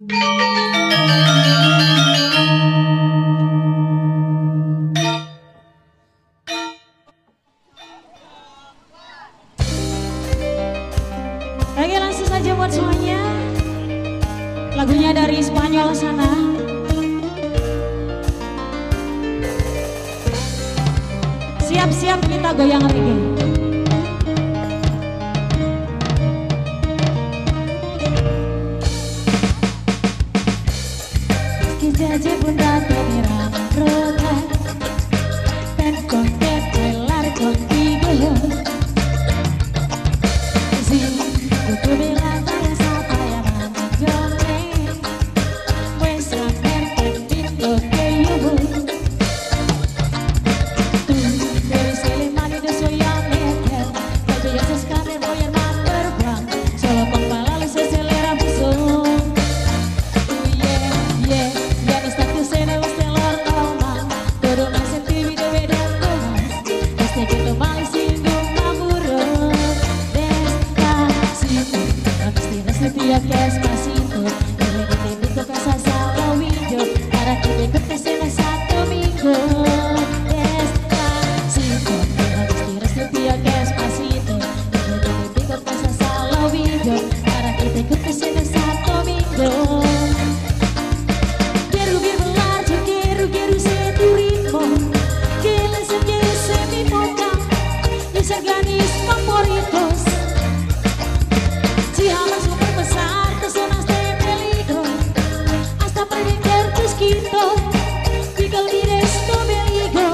Oke, langsung saja buat semuanya. Lagunya dari Spanyol sana. Siap-siap kita goyang reggae. Jaje bunda terang roda dan konten bailar contigo. Si tu bilang saya siapa yang menjolek, pues saber lo que yo voy. Tú eres el imán y yo soy el meter, pero yo sé que me voy a number one, solo con palabras se acelera mi son. Despacito, dile que te invito a casa Salomillo para que me cuentes en exacto domingo. Despacito, no me estiras tu tío que despacito, dile que te invito a casa Salomillo para que te cuentes en exacto domingo. Quiero volar, yo quiero ser tu ritmo, que les enseñes en mi boca mis organismos favoritos. Si jamás pasar tus zonas de peligro hasta prender tu esquito y que olvides tu peligro.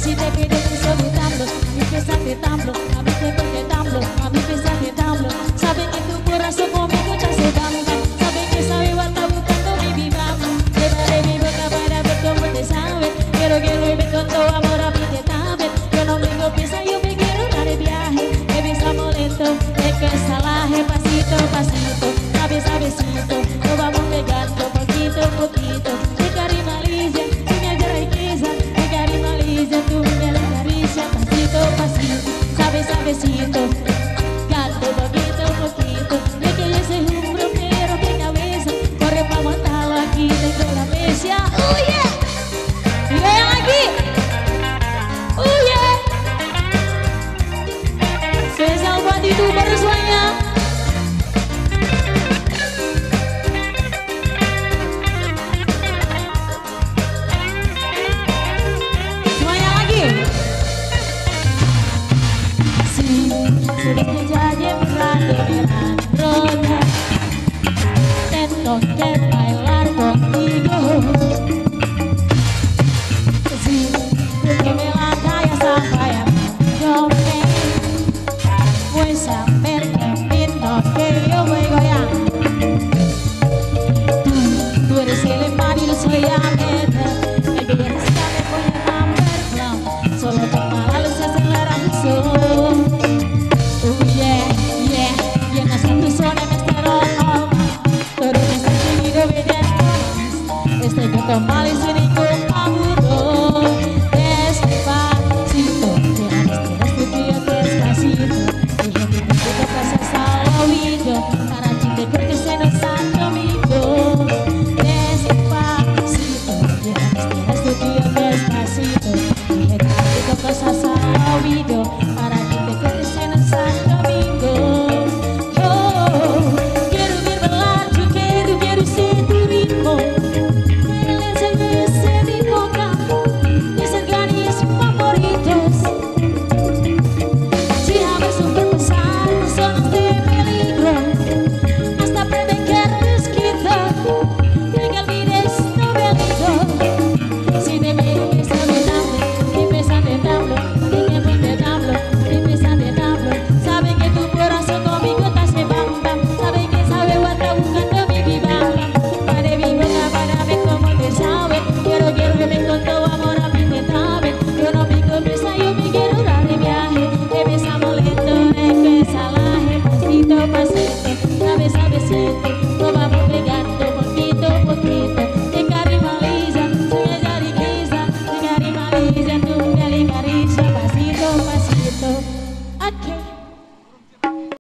Si te pido que soy tablo, a mí que sabe tablo, a mí que porque tablo, a mí que sabe tablo. Saben que tu corazón conmigo ya se bamba, saben que sabe va está buscando mi viva. Llevaré mi boca para ver cómo te sabe. Quiero que lo me con todo amor a mí te sabe. Yo no vengo piensa, yo me quiero dar de viaje. Me besamos lento, de que salaje pasito, pasito, suavecito, nos vamos pegando poquito a poquito. Mi cari malicia, si me agarra mi cari malicia, tú me la acaricia, pasito, pasito, suavecito, gato poquito a poquito. De que yo soy un bromero de cabeza, corre pa' montarlo aquí dentro de la mesa. ¡Uye! ¡Y vean aquí! ¡Uye! Spesial buat YouTuber semuanya. Sedikit saja berani roda dan konten bailar contigo. Si tu me la calle sampai yo me pues saber también lo que yo voy a goyang. Tú eres el imán y yo soy la meta, me quieres que me voy a number one, solo con malas se acelera mi son. Estoy kembali sini con amor. Despacito, tiras tu tío despacito. Dije que te invito a casa Salomillo para que te cuentes en el Santo Domingo. Despacito, tiras tu tío despacito. Dije que te invito a casa Salomillo para que te cuentes en el Santo Domingo. Quiero ser tu ritmo. Sabe, sabe, sí.